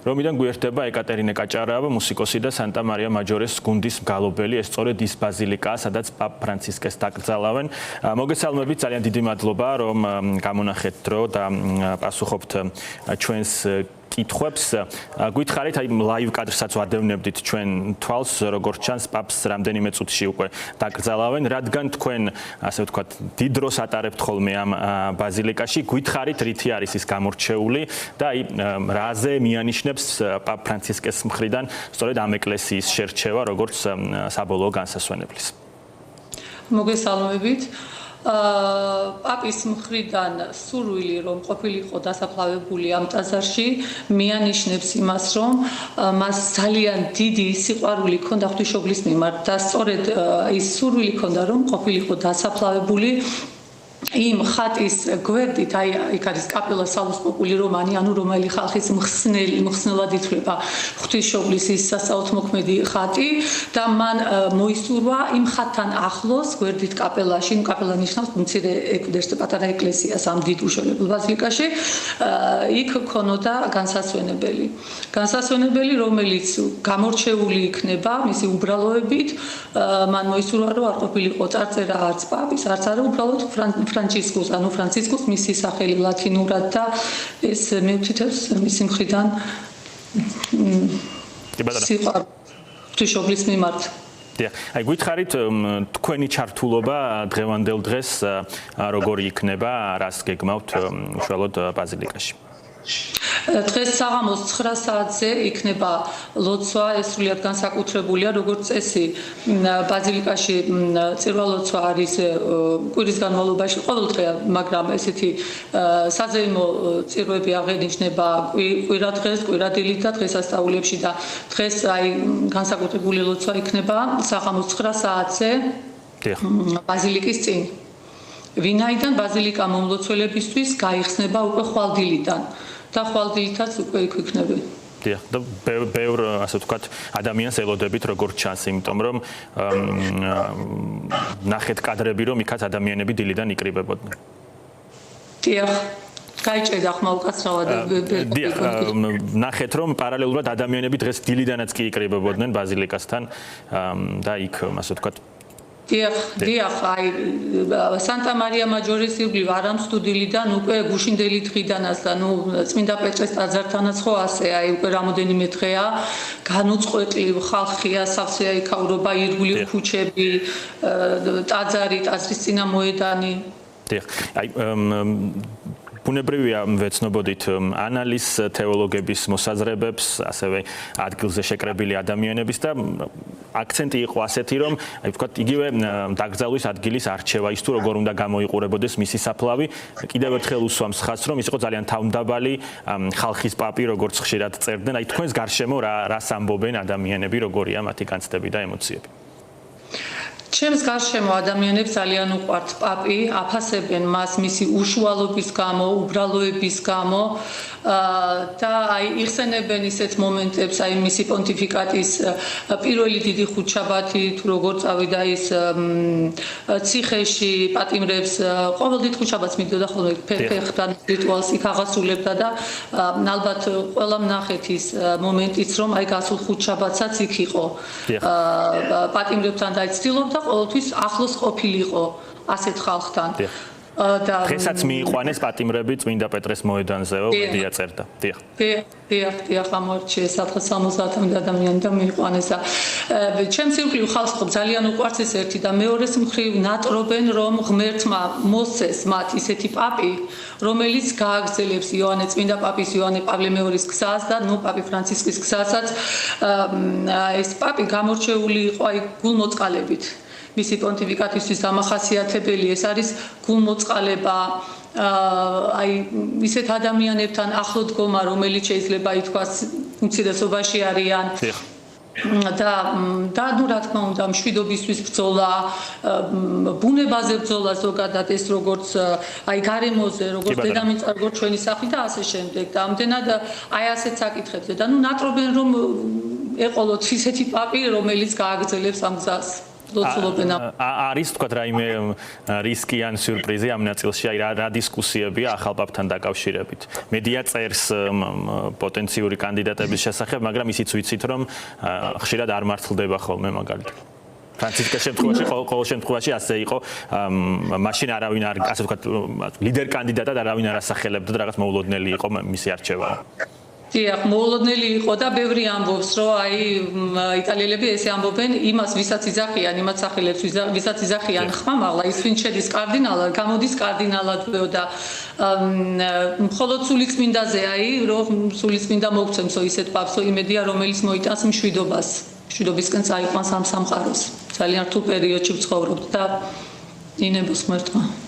რომიდან გვერდება ეკატერინე კაჭარავა, მუსიკოსი და სანტა მარია მაჯორეს გუნდის მგალობელი, ეს სწორედ ის ბაზილიკაა, სადაც პაპ ფრანცისკეს დაკრძალავენ. მოგესალმებით, ძალიან დიდი მადლობა, რომ გამონახეთ დრო და პასუხობთ ჩვენს კითხვებს. Გვითხარით, აი ლაივ კადრსაც ვადევნებდით ჩვენ თვალს, როგორც ჩანს, პაპს რამდენიმე წუთში უკვე დაკრძალავენ, რადგან თქვენ, ასე ვთქვათ, დიდ დროს ატარებთ ხოლმე ამ ბაზილიკაში. Გვითხარით, რითი არის ის გამორჩეული და აი რაზე მიანიშნებს პაპ ფრანცისკეს მხრიდან სწორედ ამ ეკლესიის შერჩევა, როგორც საბოლოო განსასვენებლის. მოგესალმებით. პაპის მხრიდან სურვილი რომ ყოფილიყო დასაფლავებული ამ ტაძარში მიანიშნებს იმას რომ მას ძალიან დიდი სიყვარული ჰქონდა ღვთისმშობლის მიმართ და სწორედ ის სურვილი ჰქონდა რომ ყოფილიყო დასაფლავებული იმ ხატის გვერდით, აი იქ არის კაპელა სალუს პოპული რომანი, ანუ რომელი ხალხის მხსნელად ითვლება ღვთისმშობლის ის სასაუთმოქმედი ხატი და მან მოისურვა იმ ხატთან ახლოს გვერდით კაპელაში, კაპელა ნიშნავს მცირე ეკვდერს პატარა ეკლესიას ამ დიდ უშელებელ ბაზილიკაში, იქ ქონოდა განსასვენებელი, რომელიც გამორჩეული იქნება მისი უბრალოებით, მან მოისურვა რომ არ ყოფილიყო წარწერა არც პაპის, არც არა უბრალოდ ფრანცისკოს მისი სახელი ლათინურად და ეს მეუთითებს მისი მხრიდან ღვთისმშობლის მიმართ. აი გვითხარით თქვენი ჩართულობა დღევანდელ დღეს როგორი იქნება, რას გეგმავთ უშუალოდ ბაზილიკაში? დღეს საღამოს 9 საათზე იქნება ლოცვა, ეს სრულიად განსაკუთრებულია, როგორც წესი ბაზილიკაში წირვა-ლოცვა არის კვირის განმავლობაში ყოველდღია, მაგრამ ესეთი საზეიმო წირვები აღენიშნება კვირადღეს, კვირადილით და დღესასწაულებში და დღეს აი განსაკუთრებული ლოცვა იქნება საღამოს 9 საათზე ბაზილიკის წინ. ვინაიდან ბაზილიკა მომლოცველებისთვის გაიხსნება უკვე ხვალდილიდან. და ხვალდილითაც უკვე იქ იქნება. და ბევრ ასე ვთქვათ ადამიანს ელოდებით როგორც ჩანს, იმიტომ რომ ნახეთ კადრები რომ იქაც ადამიანები დილიდან იკრიბებოდნენ. დიახ. გაიჭედა ხმა უკაცრავად ნახეთ რომ პარალელურად ადამიანები დღეს დილიდანაც კი იკრიბებოდნენ ბაზილიკასთან და იქ ასე ვთქვათ დიახ, აი სანტა მარია მაჯორის ირგვლივ არამსტუდილიდან უკვე გუშინდელი დღიდანაც და ნუ წმინდა პეტრეს ტაძართანაც ხო ასე, აი უკვე რამოდენიმე დღეა განუწყვეტლივ ხალხია, სავსეა იქაურობა, ირგვლივ ქუჩები, ტაძარი, ტაძრის წინა მოედანი. დიახ, აი ბუნებრივია ვეცნობოდით ანალის თეოლოგების მოსაზრებებს, ასევე ადგილზე შეკრებილი ადამიანების და აქცენტი იყო ასეთი, რომ აი ვთქვათ, იგივე დაკრძალვის ადგილის არჩევა, ის თუ როგორ უნდა გამოიყურებოდეს მისი საფლავი, კიდევ ერთხელ უსვამს ხაზს, რომ ის იყო ძალიან თავმდაბალი ხალხის პაპი, როგორც ხშირად წერდნენ, აი თქვენს გარშემო რას ამბობენ ადამიანები, როგორია მათი განცდები და ემოციები? ჩემს გარშემო ადამიანებს ძალიან უყვართ პაპი, აფასებენ მას მისი უშუალობის გამო, უბრალოების გამო და აი იხსენებენ ისეთ მომენტებს, აი მისი პონტიფიკატის პირველი დიდი ხუთშაბათი, თუ როგორ წავიდა ის ციხეში პატიმრებს, ყოველდღე ხუთშაბათს მიდოდა ხოლმე ფეხთან რიტუალს იქ აღასრულებდა და ალბათ ყველამ ნახეთ ის მომენტიც, რომ აი გასულ ხუთშაბათსაც იქ იყო პატიმრებთან და ცდილობდა ყოველთვის ახლოს ყოფილიყო ასეთ ხალხთან. დღესაც მიიყვანეს პატიმრები წმინდა პეტრეს მოედანზეო, მედია წერდა. დიახ, ამორჩიეს 70 ადამიანი და მიიყვანეს და ჩემს ირგვლივ ხალხს ძალიან უყვარს ეს ერთი და მეორეს მხრივ ნატრობენ რომ ღმერთმა მოსცეს მათ ისეთი პაპი, რომელიც გააგრძელებს წმინდა პაპის იოანე პავლე მეორის გზას და ნუ პაპი ფრანცისკის გზასაც ეს პაპი გამორჩეული იყო აი გულმოწყალებით. მისი პონტიფიკატისთვის დამახასიათებელი ეს არის გულმოწყალება აი ისეთ ადამიანებთან ახლო დგომა, რომელიც შეიძლება ითქვას უმცირესობაში არიან და ნუ რა თქმა უნდა მშვიდობისთვის ბრძოლა, ბუნებაზე ბრძოლა ზოგადად ეს როგორც აი გარემოზე, როგორც დედამიწა, როგორც ჩვენი სახლი და ასე შემდეგ და ამდენად აი ასეთ საკითხებზე და ნუ ნატრობენ რომ ეყოლოთ ისეთი პაპი, რომელიც გააგრძელებს ამ გზას. ლოცულობენ. არის თქვა რაიმე რისკი ან სიურპრიზი ამ ნაწილში, აი რა დისკუსიებია ახალ პაპთან დაკავშირებით. მედია წერს პოტენციური კანდიდატების შესახებ, მაგრამ ისიც ვიცით, რომ ხშირად არ მართლდება ხოლმე მაგალითად. ფრანცისკეს შემთხვევაში ყოველ შემთხვევაში ასე იყო, მაშინ არავინ არ, ასე ვთქვათ, ლიდერ კანდიდატად არავინ არ ასახელებდა და რაღაც მოულოდნელი იყო მისი არჩევა. დიახ, მოულოდნელი იყო და ბევრი ამბობს, რომ აი იტალიელები ესე ამბობენ იმას, ვისაც იძახიან, იმათ სახელებს, ვისაც იძახიან ხმამაღლა, ის ვინ შედის კარდინალად, გამოდის კარდინალადვეო და მხოლოდ სულიწმინდაზე აი, რომ სულიწმინდა მოგცემსო ისეთ პაპსო იმედია, რომელიც მოიტანს მშვიდობას. მშვიდობისკენ წაიყვანს ამ სამყაროს. ძალიან რთულ პერიოდში ვცხოვრობთ და ინებოს ღმერთმა.